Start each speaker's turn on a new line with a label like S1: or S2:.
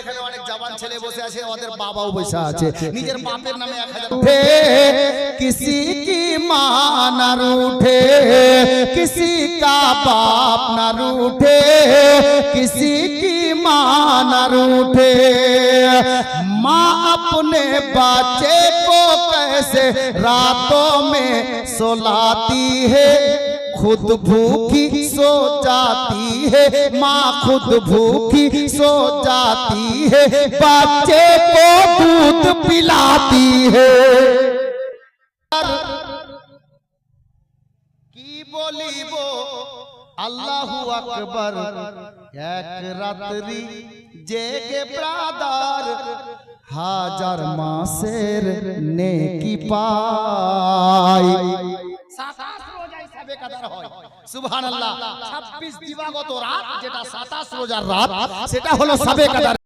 S1: এখানে অনেক জওয়ান ছেলে বসে আছে, ওদের বাবাও বসে আছে, নিজের বাপের নামে 1000
S2: किसी की मां न रूठे, किसी का बाप न रूठे, किसी की मां न रूठे। माँ अपने बच्चे को कैसे रातों में सुलाती है, खुद भूखी सो जाती है। माँ खुद भूखी सो जाती है, बच्चे को दूध पिलाती है।
S1: কি বলিব আল্লাহু আকবার, এক রাত্রি জেগে ব্রাদার
S2: হাজার মাসের নেকি পাই।
S1: 27 রোজায় সাবে কাদার হয়। সুবহানাল্লাহ। 26 দিবাগত রাত যেটা 27 রোজার রাত, সেটা হলো সাবে কাদার।